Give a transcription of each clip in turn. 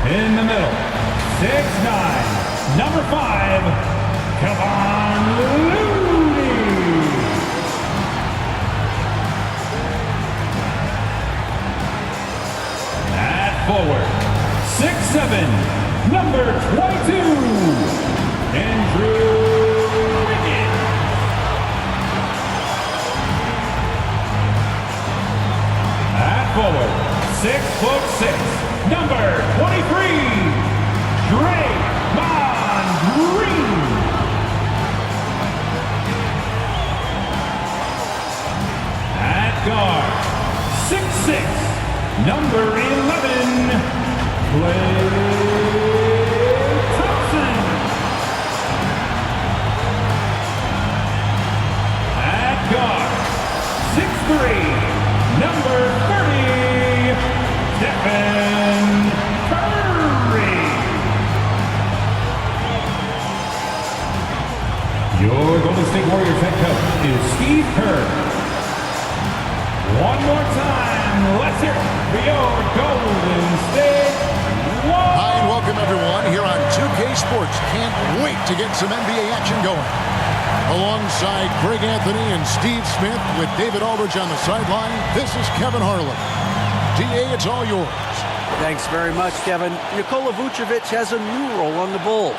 In the middle, 6'9", number 5, Kevon Looney. At forward, 6'7", number 22, Andrew Wiggins. At forward, 6'6", number 23, Draymond Green. At guard, 6'6", number 11, Klay Thompson. At guard, 6'3", number 30, Stephen Curry. Your Golden State Warriors head coach is Steve Kerr. One more time, let's hear it for your Golden State Warriors. Hi and welcome everyone here on 2K Sports. Can't wait to get some NBA action going. Alongside Greg Anthony and Steve Smith with David Aldridge on the sideline, this is Kevin Harlan. DA, it's all yours. Thanks very much, Kevin. Nikola Vucevic has a new role on the Bulls.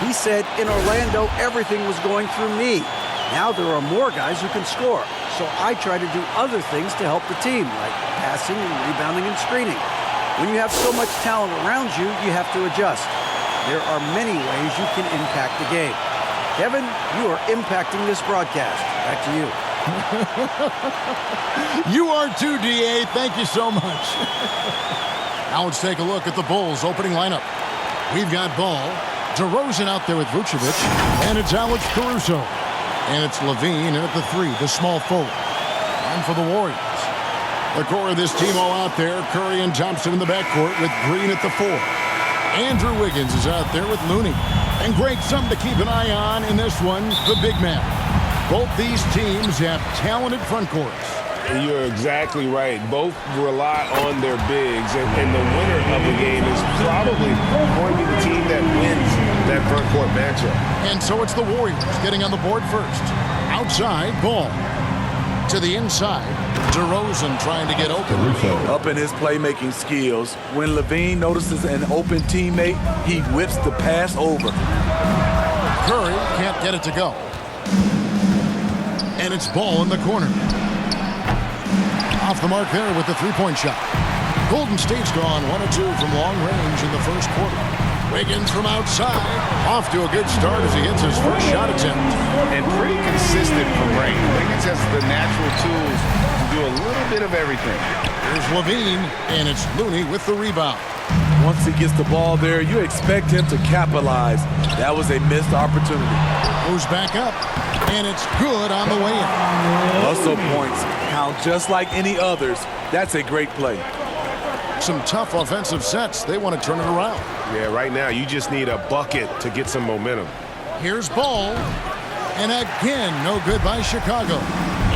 He said in Orlando everything was going through me. Now there are more guys who can score, so I try to do other things to help the team, like passing and rebounding and screening. When you have so much talent around you, you have to adjust. There are many ways you can impact the game. Kevin, you are impacting this broadcast. Back to you. You are too, DA. Thank you so much. Now let's take a look at the Bulls' opening lineup. We've got Ball, DeRozan out there with Vucevic, and it's Alex Caruso. And it's Levine in at the 3, the small forward. And for the Warriors, the core of this team all out there, Curry and Thompson in the backcourt with Green at the 4. Andrew Wiggins is out there with Looney. And Greg, something to keep an eye on in this one, the big man. Both these teams have talented front courts. You're exactly right. Both rely on their bigs, and the winner of the game is probably going to be the team that wins that front court matchup. And so it's the Warriors getting on the board first. Outside, Ball. To the inside, DeRozan trying to get open. Up in his playmaking skills, when Levine notices an open teammate, he whips the pass over. Curry can't get it to go. And it's Ball in the corner. Off the mark there with the three-point shot. Golden State's gone 1 of 2 from long range in the first quarter. Wiggins from outside. Off to a good start as he hits his first shot attempt. And pretty consistent from range. Wiggins has the natural tools to do a little bit of everything. Here's Levine, and it's Looney with the rebound. Once he gets the ball there, you expect him to capitalize. That was a missed opportunity. Moves back up, and it's good on the way in. Hustle points count just like any others. That's a great play. Some tough offensive sets. They want to turn it around. Yeah, right now you just need a bucket to get some momentum. Here's Ball, and again, no good by Chicago.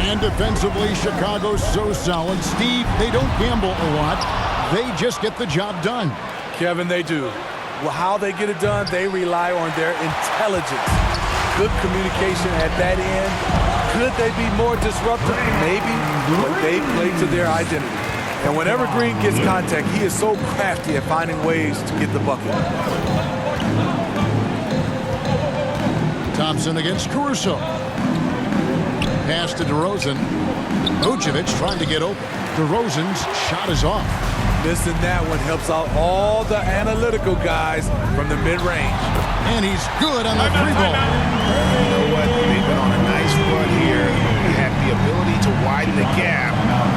And defensively, Chicago's so solid. Steve, they don't gamble a lot. They just get the job done. Kevin, they do. Well, how they get it done, they rely on their intelligence. Good communication at that end. Could they be more disruptive? Maybe, but they play to their identity. And whenever Green gets contact, he is so crafty at finding ways to get the bucket. Thompson against Caruso. Pass to DeRozan. Vucevic trying to get open. DeRozan's shot is off. Missing that one helps out all the analytical guys from the mid-range. And he's good on the three ball. You know what? They've been on a nice run here. They have the ability to widen the gap.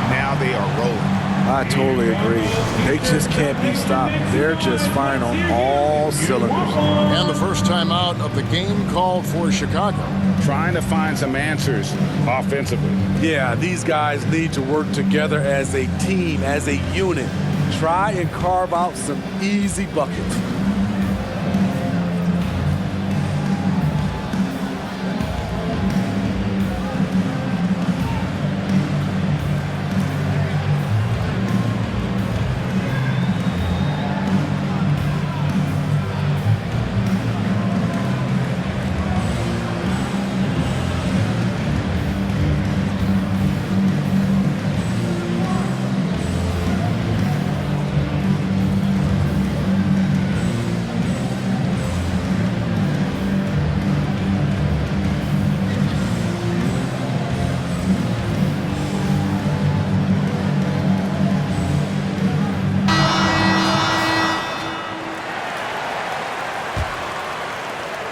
Now they are rolling. I totally agree. They just can't be stopped. They're just firing on all cylinders. And the first time out of the game called for Chicago. Trying to find some answers offensively. Yeah, these guys need to work together as a team, as a unit. Try and carve out some easy buckets.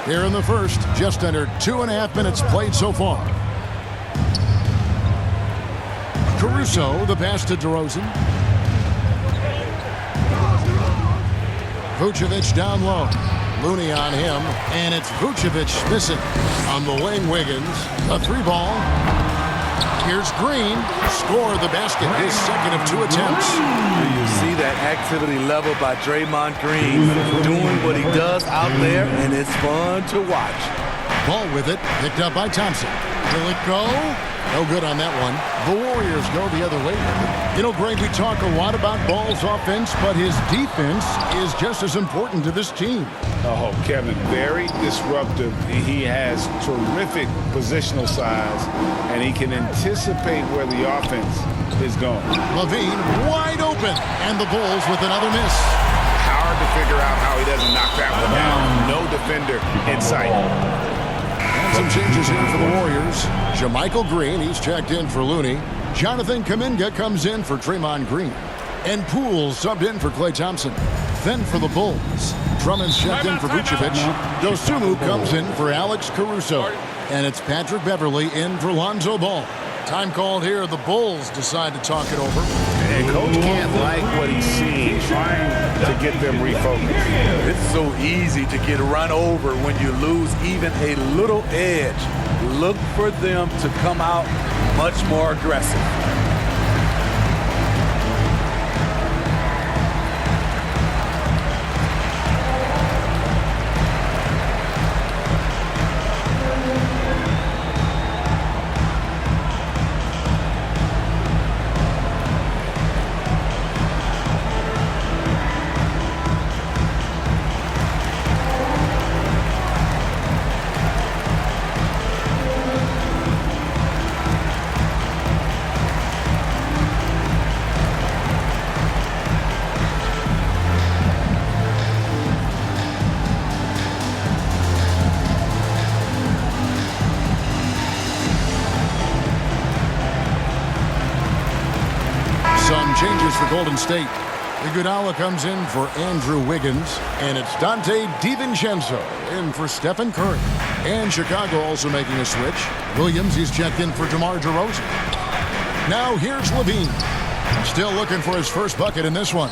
here in the first. Just under 2.5 minutes played so far. Caruso, the pass to DeRozan. Vucevic down low. Looney on him, and it's Vucevic missing. On the wing, Wiggins. A 3-ball. Here's Green. Score the basket. His second of 2 attempts. You see that activity level by Draymond Green doing what he does out there, and it's fun to watch. Ball with it. Picked up by Thompson. Will it go? No good on that one. The Warriors go the other way. You know, Greg, we talk a lot about Ball's offense, but his defense is just as important to this team. Oh, Kevin, very disruptive. He has terrific positional size, and he can anticipate where the offense is going. Levine wide open, and the Bulls with another miss. Hard to figure out how he doesn't knock that one down. No defender in sight. And some changes here for the Warriors. JaMychal Green, he's checked in for Looney. Jonathan Kuminga comes in for Draymond Green. And Poole subbed in for Klay Thompson. Then for the Bulls, Drummond's checked in for Vucevic. Dosunmu comes in for Alex Caruso. And it's Patrick Beverley in for Lonzo Ball. Time called here. The Bulls decide to talk it over. And Coach can't like what he's seeing, trying to get them refocused. It's so easy to get run over when you lose even a little edge. Look for them to come out much more aggressive. Some changes for Golden State. Iguodala comes in for Andrew Wiggins, and it's Dante DiVincenzo in for Stephen Curry. And Chicago also making a switch. Williams, he's checked in for DeMar DeRozan. Now here's Levine. Still looking for his first bucket in this one.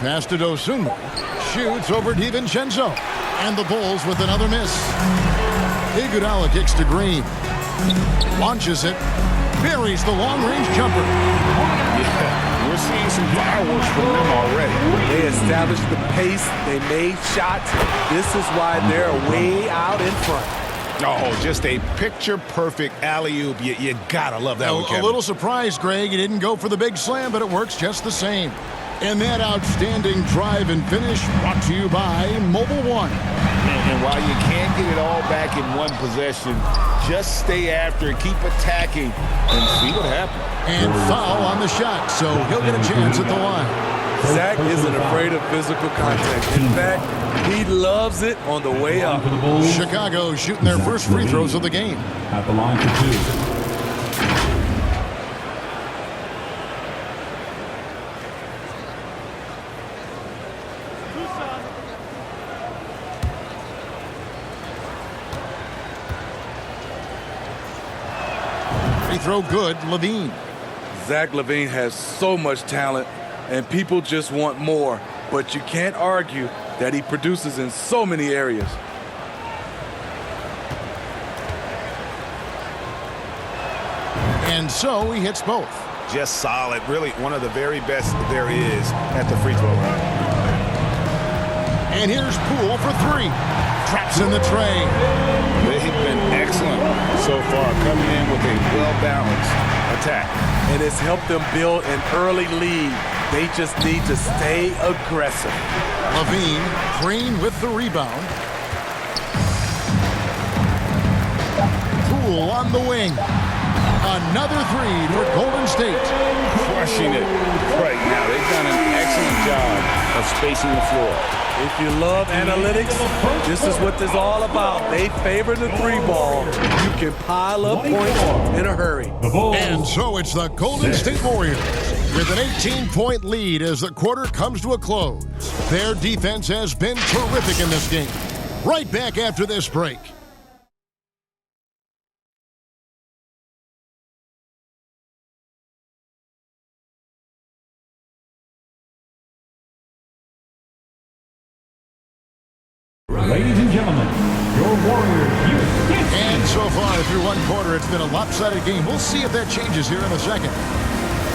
Pass to Dosunmu. Shoots over DiVincenzo. And the Bulls with another miss. Iguodala kicks to Green. Launches it. Buries the long-range jumper. Yeah, we're seeing some fireworks from them already. They established the pace. They made shots. This is why they're way out in front. Oh, just a picture-perfect alley-oop. You gotta love that one, Kevin. A little surprised, Greg. He didn't go for the big slam, but it works just the same. And that outstanding drive and finish brought to you by Mobile One. And while you can't get it all back in one possession, just stay after it, keep attacking, and see what happens. And foul on the shot, so he'll get a chance at the line. Zach isn't afraid of physical contact. In fact, he loves it on the way up. Chicago shooting their first free throws of the game. At the line for 2. Free throw good, Levine. Zach LaVine has so much talent, and people just want more. But you can't argue that he produces in so many areas. And so he hits both. Just solid, really one of the very best there is at the free throw line. And here's Poole for 3. Traps in the tray. They've been excellent so far, coming in with a well-balanced attack. And it's helped them build an early lead. They just need to stay aggressive. Levine, Green with the rebound. Poole on the wing. Another 3 for Golden State. Crushing it right now. They've done an excellent job of spacing the floor. If you love analytics, this is what this is all about. They favor the 3-ball. You can pile up points in a hurry. And so it's the Golden State Warriors with an 18-point lead as the quarter comes to a close. Their defense has been terrific in this game. Right back after this break. Ladies and gentlemen, your Warriors, And so far through one quarter, it's been a lopsided game. We'll see if that changes here in a second.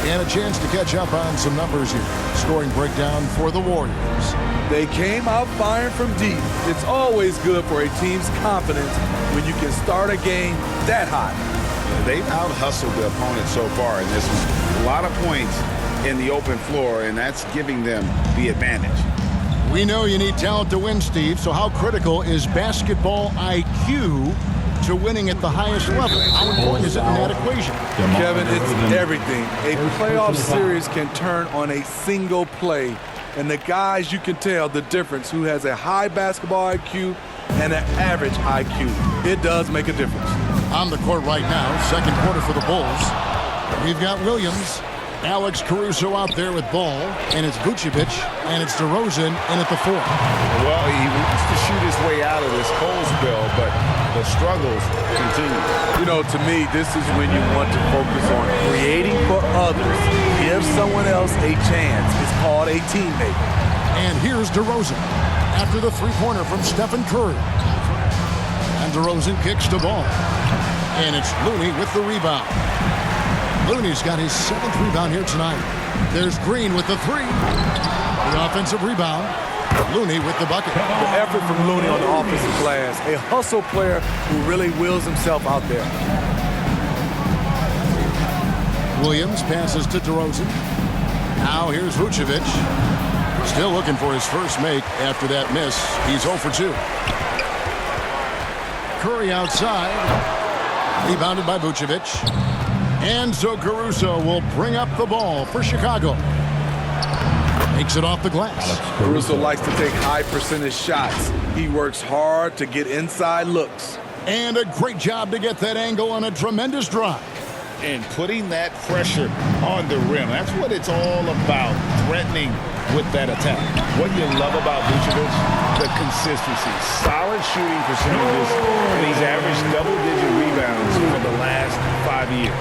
And a chance to catch up on some numbers here. Scoring breakdown for the Warriors. They came out firing from deep. It's always good for a team's confidence when you can start a game that hot. They've out-hustled the opponent so far in this one. A lot of points in the open floor, and that's giving them the advantage. We know you need talent to win, Steve, so how critical is basketball IQ to winning at the highest level? How important is it in that equation? Kevin, it's everything. A playoff series can turn on a single play, and the guys, you can tell the difference who has a high basketball IQ and an average IQ. It does make a difference. On the court right now, second quarter for the Bulls. We've got Williams, Alex Caruso out there with ball, and it's Vucevic, and it's DeRozan in at the 4. Well, he wants to shoot his way out of this cold spell, but the struggles continue. You know, to me, this is when you want to focus on creating for others. Give someone else a chance. It's called a teammate. And here's DeRozan after the three-pointer from Stephen Curry. And DeRozan kicks the ball. And it's Looney with the rebound. Looney's got his 7th rebound here tonight. There's Green with the 3. The offensive rebound. Looney with the bucket. The effort from Looney on the offensive glass. A hustle player who really wills himself out there. Williams passes to DeRozan. Now here's Vucevic. Still looking for his first make after that miss. He's 0 for 2. Curry outside. Rebounded by Vucevic. And so Caruso will bring up the ball for Chicago. Makes it off the glass. Caruso likes to take high percentage shots. He works hard to get inside looks. And a great job to get that angle on a tremendous drive. And putting that pressure on the rim. That's what it's all about, threatening with that attack. What you love about Vucevic, the consistency. Solid shooting percentages, and he's averaged double-digit rebounds for the last 5 years.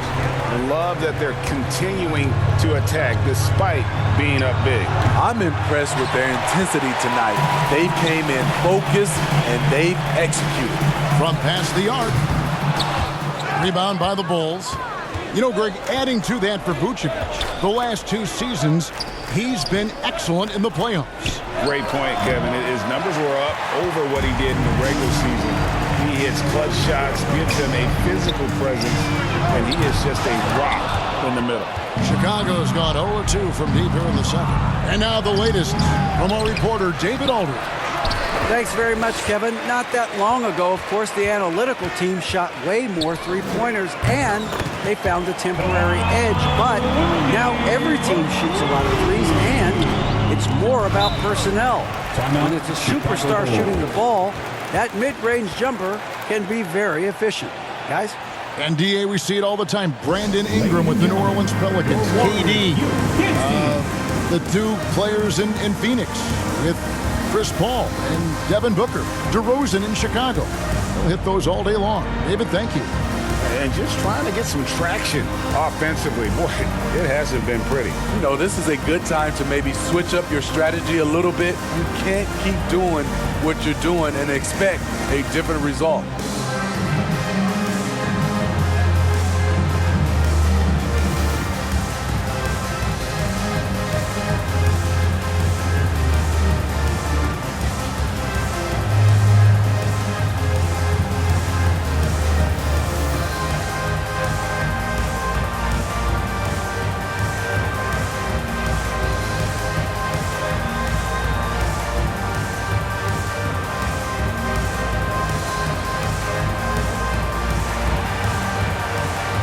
Love that they're continuing to attack despite being up big. I'm impressed with their intensity tonight. They came in focused, and they've executed. From past the arc. Rebound by the Bulls. You know, Greg, adding to that for Vucevic, the last 2 seasons, he's been excellent in the playoffs. Great point, Kevin. His numbers were up over what he did in the regular season. He hits clutch shots, gives them a physical presence, and he is just a rock in the middle. Chicago's gone 0-2 from deep here in the second. And now the latest from our reporter, David Aldridge. Thanks very much, Kevin. Not that long ago, of course, the analytical team shot way more three-pointers, and they found a temporary edge. But now every team shoots a lot of threes, and it's more about personnel. When it's a superstar shooting the ball, that mid-range jumper can be very efficient. Guys? And, D.A., we see it all the time. Brandon Ingram with the New Orleans Pelicans. KD, the 2 players in Phoenix with Chris Paul and Devin Booker. DeRozan in Chicago. They'll hit those all day long. David, thank you. And just trying to get some traction offensively. Boy, it hasn't been pretty. You know, this is a good time to maybe switch up your strategy a little bit. You can't keep doing what you're doing and expect a different result.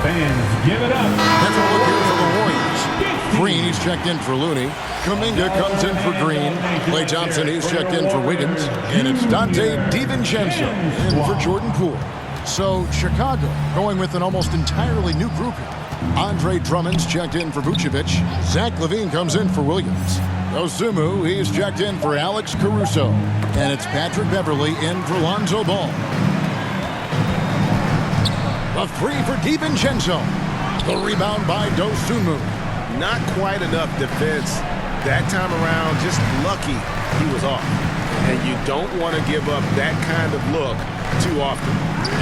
Fans, give it up. Let's look here for the Warriors. Green, he's checked in for Looney. Kuminga comes in for Green. Klay Thompson, he's checked in for Wiggins. And it's Dante DiVincenzo in for Jordan Poole. So Chicago going with an almost entirely new group here. Andre Drummond's checked in for Vucevic. Zach LaVine comes in for Williams. Dosunmu, he's checked in for Alex Caruso. And it's Patrick Beverley in for Lonzo Ball. A three for DiVincenzo. The rebound by Dosunmu. Not quite enough defense that time around. Just lucky he was off. And you don't want to give up that kind of look too often.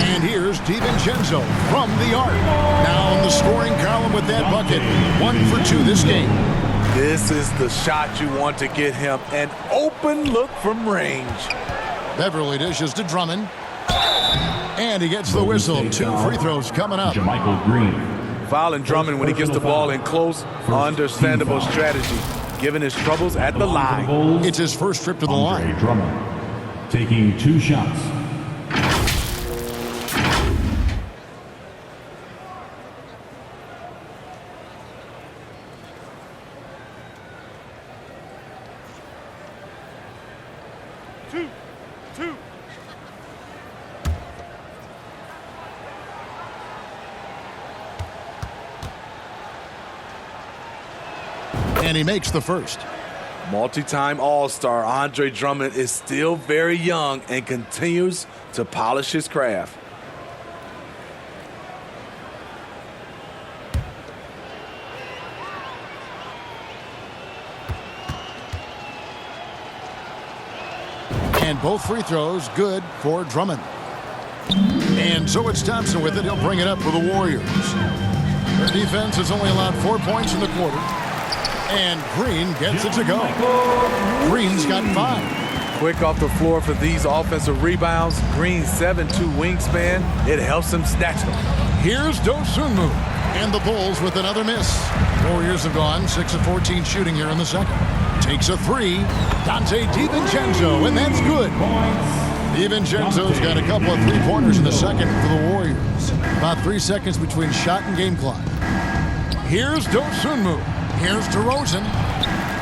And here's DiVincenzo from the arc. Now in the scoring column with that bucket. 1 for 2 this game. This is the shot you want to get him. An open look from range. Beverley dishes to Drummond. And he gets the whistle. 2 free throws coming up. JaMychal Green. Fouling Drummond when he gets the ball in close. Understandable strategy, given his troubles at the line. It's his first trip to the line. Andre Drummond taking 2 shots. And he makes the first. Multi-time All-Star Andre Drummond is still very young and continues to polish his craft. And both free throws good for Drummond. And so it's Thompson with it. He'll bring it up for the Warriors. Their defense has only allowed 4 points in the quarter. And Green gets it to go. Green's got 5. Quick off the floor for these offensive rebounds. Green's 7'2" wingspan. It helps him snatch them. Here's Dosunmu. And the Bulls with another miss. Warriors have gone 6 of 14 shooting here in the second. Takes a 3. Dante DiVincenzo, and that's good. DiVincenzo's got a couple of 3-pointers in the second for the Warriors. About 3 seconds between shot and game clock. Here's Dosunmu. Here's DeRozan.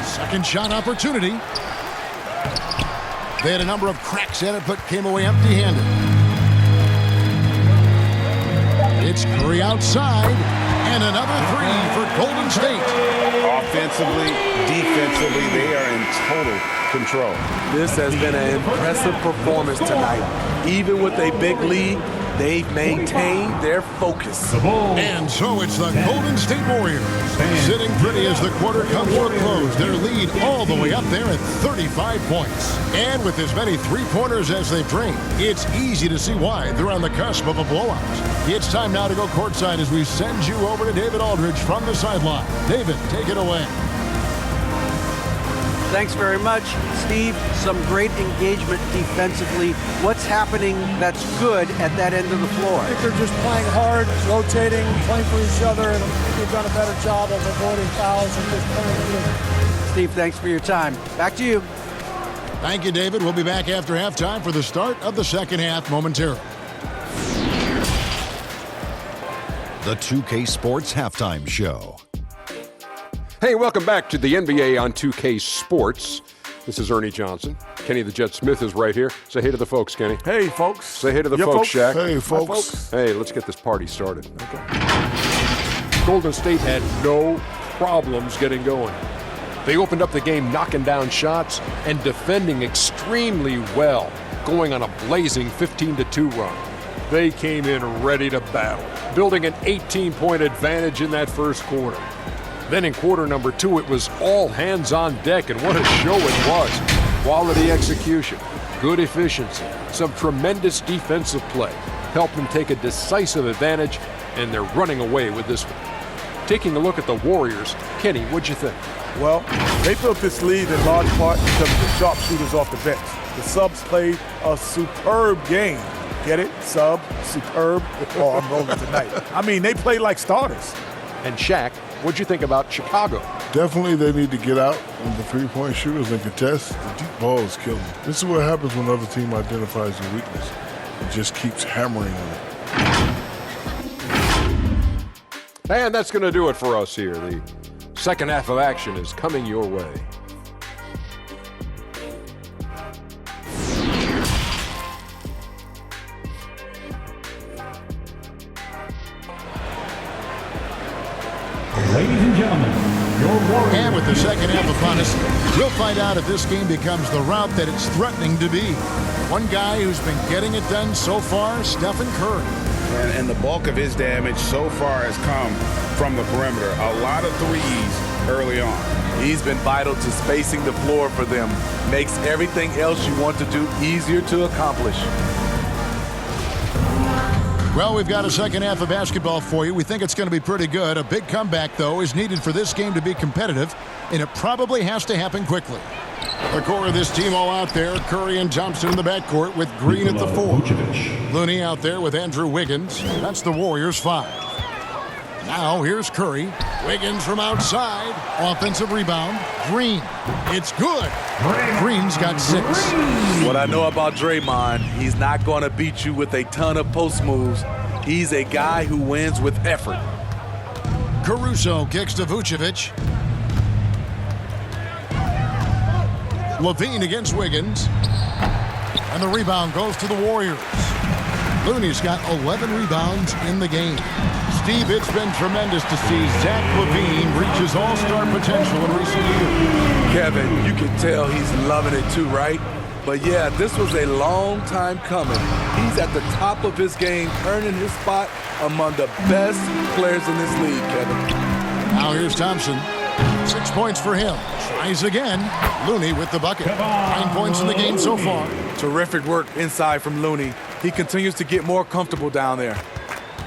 Second shot opportunity. They had a number of cracks at it, but came away empty-handed. It's Curry outside, and another 3 for Golden State. Offensively, defensively, they are in total control. This has been an impressive performance tonight. Even with a big lead, they've maintained their focus. And so it's the Golden State Warriors sitting pretty as the quarter comes to a close. Their lead all the way up there at 35 points. And with as many 3-pointers as they've drained, it's easy to see why they're on the cusp of a blowout. It's time now to go courtside as we send you over to David Aldridge from the sideline. David, take it away. Thanks very much, Steve. Some great engagement defensively. What's happening that's good at that end of the floor? I think they're just playing hard, rotating, playing for each other, and I think they've done a better job of avoiding fouls and just playing good. Steve, thanks for your time. Back to you. Thank you, David. We'll be back after halftime for the start of the second half momentarily. The 2K Sports Halftime Show. Hey, welcome back to the NBA on 2K Sports. This is Ernie Johnson. Kenny the Jet Smith is right here. Say hey to the folks, Kenny. Hey, folks. Say hey to the folks, Shaq. Hey, folks. Hi, folks. Hey, let's get this party started. Okay. Golden State had no problems getting going. They opened up the game knocking down shots and defending extremely well, going on a blazing 15-2 run. They came in ready to battle, building an 18-point advantage in that first quarter. Then in quarter number 2, it was all hands on deck, and what a show it was. Quality execution, good efficiency, some tremendous defensive play helped them take a decisive advantage, and they're running away with this one. Taking a look at the Warriors, Kenny, what'd you think? Well, they built this lead in large part because of the sharpshooters off the bench. The subs played a superb game. Get it? Sub, superb. Oh, I'm rolling tonight. I mean, they played like starters. And Shaq, what'd you think about Chicago? Definitely they need to get out with the three-point shooters and contest. The deep ball is killing them. This is what happens when another team identifies a weakness and just keeps hammering on it. And that's going to do it for us here. The second half of action is coming your way. Ladies and gentlemen, your Warriors. And with the second half upon us, we'll find out if this game becomes the route that it's threatening to be. One guy who's been getting it done so far, Stephen Curry. And the bulk of his damage so far has come from the perimeter. A lot of threes early on. He's been vital to spacing the floor for them. Makes everything else you want to do easier to accomplish. Well, we've got a second half of basketball for you. We think it's going to be pretty good. A big comeback, though, is needed for this game to be competitive, and it probably has to happen quickly. The core of this team all out there, Curry and Thompson in the backcourt with Green at the 4. Looney out there with Andrew Wiggins. That's the Warriors' 5. Now here's Curry. Wiggins from outside. Offensive rebound. Green. It's good. Green's got 6. What I know about Draymond, he's not going to beat you with a ton of post moves. He's a guy who wins with effort. Caruso kicks to Vucevic. Levine against Wiggins. And the rebound goes to the Warriors. Looney's got 11 rebounds in the game. Steve, it's been tremendous to see Zach LaVine reach his all-star potential in recent years. Kevin, you can tell he's loving it too, right? But yeah, this was a long time coming. He's at the top of his game, earning his spot among the best players in this league, Kevin. Now here's Thompson. 6 points for him. Tries again. Looney with the bucket. 9 points in the game so far. Terrific work inside from Looney. He continues to get more comfortable down there.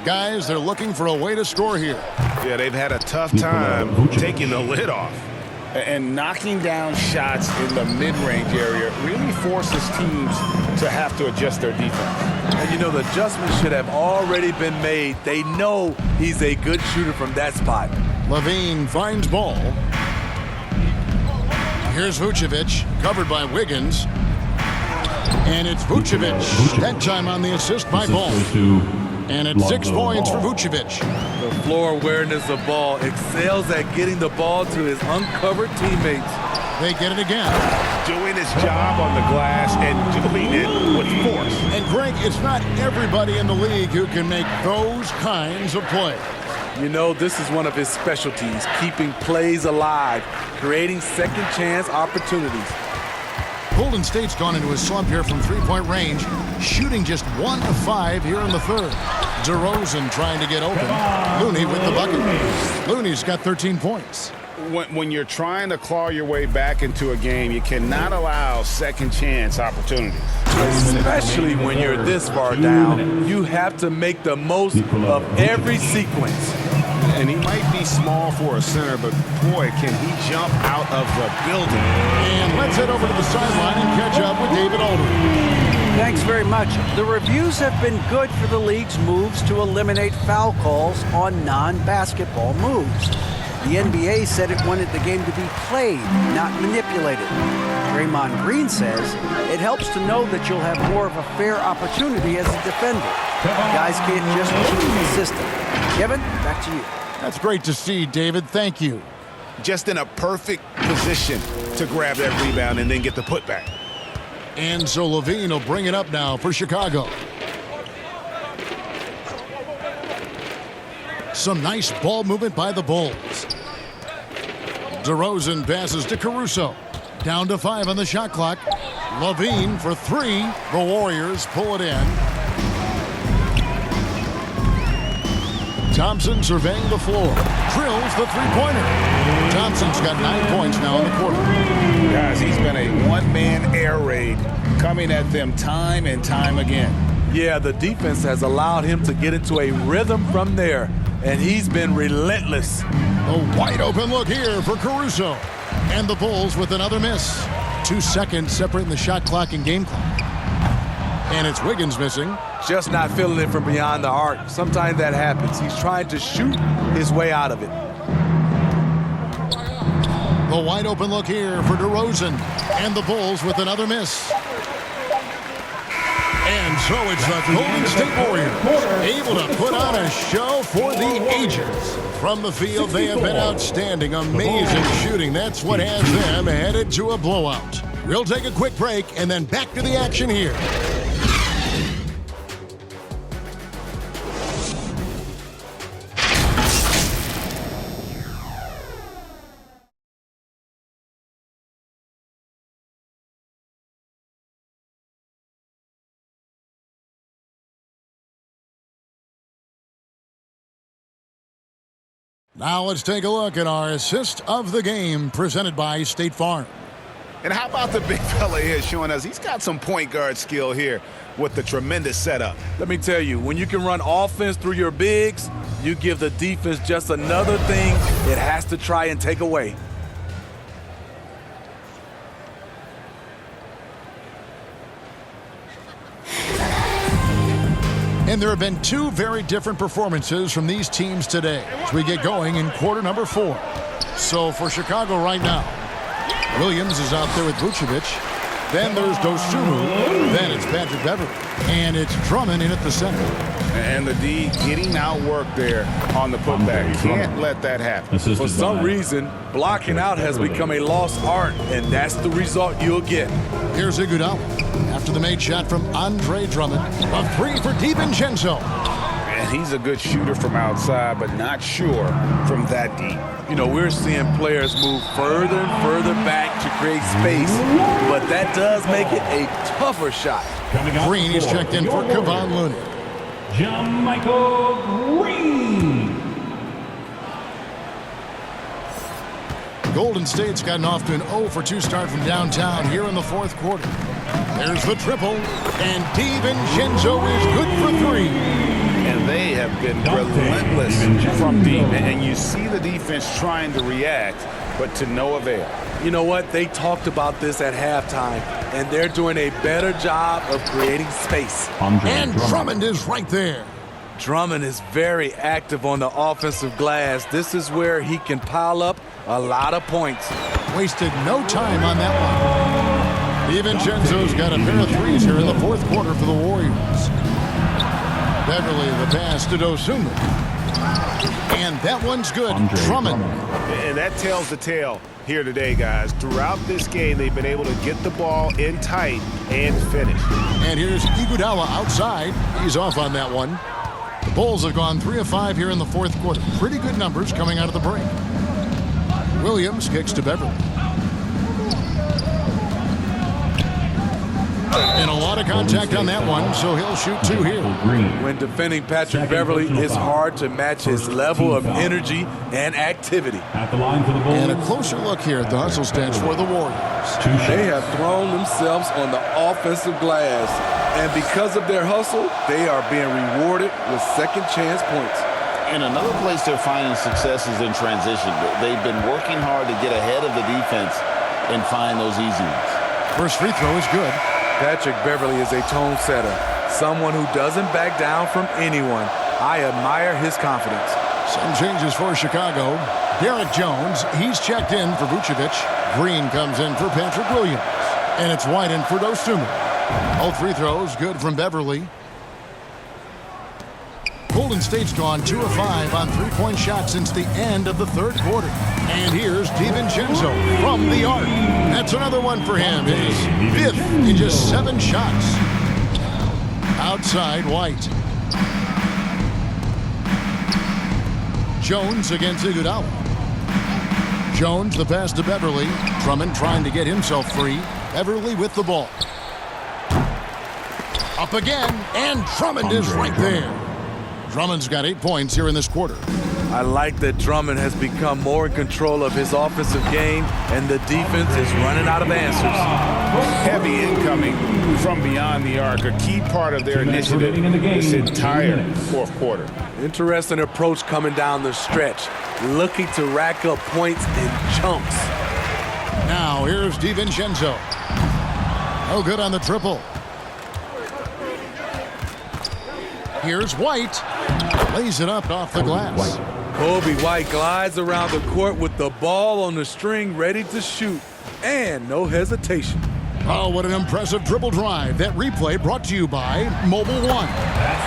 Guys, they're looking for a way to score here. Yeah, they've had a tough time taking the lid off. And knocking down shots in the mid-range area really forces teams to have to adjust their defense. And you know, the adjustments should have already been made. They know he's a good shooter from that spot. Levine finds ball. Here's Vucevic, covered by Wiggins. And it's Vucevic. That time on the assist by Ball. And it's 6 points for Vucevic. The floor awareness of Ball excels at getting the ball to his uncovered teammates. They get it again. Doing his job on the glass and doing it with force. And Greg, it's not everybody in the league who can make those kinds of plays. You know, this is one of his specialties, keeping plays alive, creating second chance opportunities. Golden State's gone into a slump here from three-point range, shooting just 1 of 5 here in the third. DeRozan trying to get open. Looney with the bucket. Looney's got 13 points. When you're trying to claw your way back into a game, you cannot allow second chance opportunities. Especially when you're this far down. You have to make the most of every sequence. And he might be small for a center, but boy, can he jump out of the building. And let's head over to the sideline and catch up with David Aldridge. Thanks very much. The reviews have been good for the league's moves to eliminate foul calls on non-basketball moves. The NBA said it wanted the game to be played, not manipulated. Draymond Green says it helps to know that you'll have more of a fair opportunity as a defender. Guys can't just cheat the system. Kevin, back to you. That's great to see, David. Thank you. Just in a perfect position to grab that rebound and then get the putback. And so Levine will bring it up now for Chicago. Some nice ball movement by the Bulls. DeRozan passes to Caruso. Down to 5 on the shot clock. Levine for 3. The Warriors pull it in. Thompson surveying the floor. Drills the three-pointer. Thompson's got 9 points now in the quarter. Guys, he's been a one-man air raid coming at them time and time again. Yeah, the defense has allowed him to get into a rhythm from there, and he's been relentless. A wide open look here for Caruso. And the Bulls with another miss. 2 seconds separating the shot clock and game clock. And it's Wiggins missing. Just not feeling it from beyond the arc. Sometimes that happens. He's trying to shoot his way out of it. The wide open look here for DeRozan. And the Bulls with another miss. And so it's the Golden State Warriors able to put on a show for the ages. From the field, they have been outstanding, amazing shooting. That's what has them headed to a blowout. We'll take a quick break and then back to the action here. Now let's take a look at our assist of the game presented by State Farm. And how about the big fella here showing us he's got some point guard skill here with the tremendous setup. Let me tell you, when you can run offense through your bigs, you give the defense just another thing it has to try and take away. And there have been two very different performances from these teams today as we get going in quarter number 4. So for Chicago right now, Williams is out there with Vucevic. Then there's Dosunmu. Then it's Patrick Beverley. And it's Drummond in at the center. And the D getting outworked there on the putback. Can't let that happen. For some reason, blocking out has become a lost art, and that's the result you'll get. Here's Iguodala after the made shot from Andre Drummond. A 3 for DiVincenzo. And he's a good shooter from outside, but not sure from that deep. You know, we're seeing players move further and further back to create space, but that does make it a tougher shot. Green is checked in for Kevon Looney. JaMychal Green. Golden State's gotten off to an 0-for-2 start from downtown here in the fourth quarter. There's the triple, and DiVincenzo is good for 3. And they have been relentless from deep. And you see the defense trying to react, but to no avail. You know what? They talked about this at halftime, and they're doing a better job of creating space. And Drummond is right there. Drummond is very active on the offensive glass. This is where he can pile up a lot of points. Wasted no time on that one. DiVincenzo's got a pair of 3s here in the fourth quarter for the Warriors. Beverley the pass to Dosunmu. And that one's good. Drummond. And that tells the tale here today, guys. Throughout this game, they've been able to get the ball in tight and finish. And here's Iguodala outside. He's off on that one. The Bulls have gone 3 of 5 here in the fourth quarter. Pretty good numbers coming out of the break. Williams kicks to Beverley. And a lot of contact on that one, so he'll shoot 2 here. When defending Patrick Beverley, it's hard to match his level of energy and activity. And a closer look here at the hustle stats for the Warriors. They have thrown themselves on the offensive glass, and because of their hustle, they are being rewarded with second chance points. And another place they're finding success is in transition. They've been working hard to get ahead of the defense and find those easy ones. First free throw is good. Patrick Beverley is a tone setter, someone who doesn't back down from anyone. I admire his confidence. Some changes for Chicago. Derek Jones, he's checked in for Vucevic. Green comes in for Patrick Williams. And it's White in for Dosunmu. All free throws good from Beverley. Golden State's gone 2 of 5 on 3-point shots since the end of the third quarter. And here's DiVincenzo from the arc. That's another one for him. His 5th in just 7 shots. Outside White. Jones against Iguodala. Jones the pass to Beverley. Drummond trying to get himself free. Beverley with the ball. Up again, and Drummond is right there. Drummond's got 8 points here in this quarter. I like that Drummond has become more in control of his offensive game, and the defense is running out of answers. Heavy incoming from beyond the arc, a key part of their initiative this entire fourth quarter. Interesting approach coming down the stretch, looking to rack up points in chunks. Now here's DiVincenzo. No good on the triple. Here's White. Lays it up off the glass. Kobe White glides around the court with the ball on the string ready to shoot. And no hesitation. Oh, what an impressive dribble drive. That replay brought to you by Mobile One.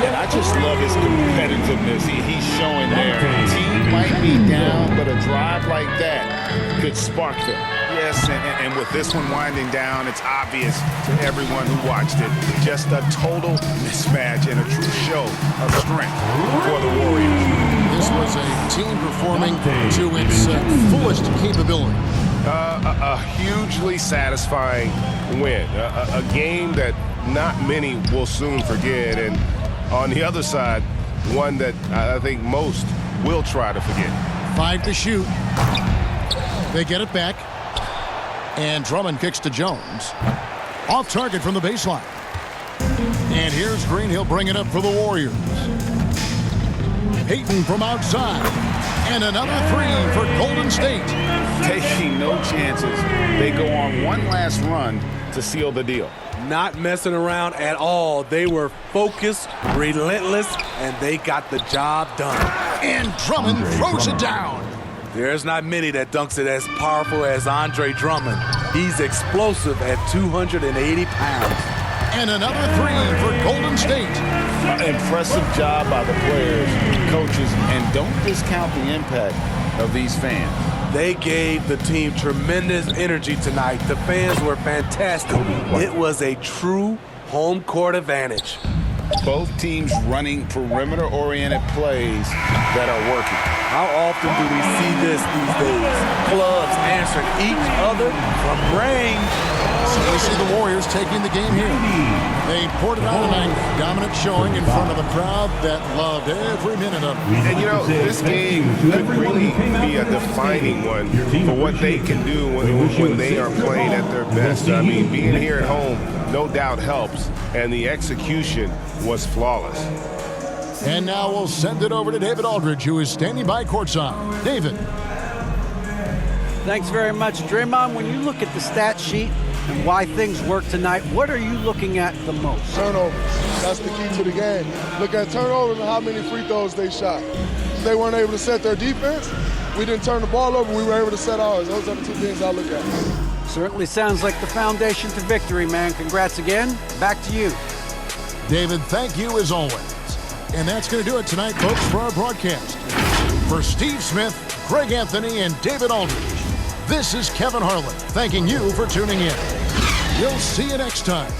And I just love his competitiveness he's showing there. The team might be down, but a drive like that could spark them. Yes, and with this one winding down, it's obvious to everyone who watched it. Just a total mismatch and a true show of strength for the Warriors. This was a team performing to its fullest capability. A hugely satisfying win. A game that not many will soon forget. And on the other side, one that I think most will try to forget. 5 to shoot. They get it back. And Drummond kicks to Jones. Off target from the baseline. And here's Green. He'll bring it up for the Warriors. Payton from outside. And another 3 for Golden State. Taking no chances. They go on one last run to seal the deal. Not messing around at all. They were focused, relentless, and they got the job done. And Drummond throws it down. There's not many that dunks it as powerful as Andre Drummond. He's explosive at 280 pounds. And another 3 for Golden State. Impressive job by the players, coaches, and don't discount the impact of these fans. They gave the team tremendous energy tonight. The fans were fantastic. It was a true home court advantage. Both teams running perimeter-oriented plays that are working. How often do we see this these days? Clubs answering each other from range. So we see the Warriors taking the game here. They poured it out tonight. Dominant showing in front of a crowd that loved every minute of it. And, you know, this game could really be a defining one for what they can do when they are playing at their best. I mean, being here at home no doubt helps, and the execution was flawless. And now we'll send it over to David Aldridge, who is standing by courtside. David. Thanks very much, Draymond. When you look at the stat sheet and why things work tonight, what are you looking at the most? Turnovers. That's the key to the game. Look at turnovers and how many free throws they shot. They weren't able to set their defense. We didn't turn the ball over. We were able to set ours. Those are the 2 things I look at. Certainly sounds like the foundation to victory, man. Congrats again. Back to you. David, thank you as always. And that's going to do it tonight, folks, for our broadcast. For Steve Smith, Greg Anthony, and David Aldridge, this is Kevin Harlan thanking you for tuning in. We'll see you next time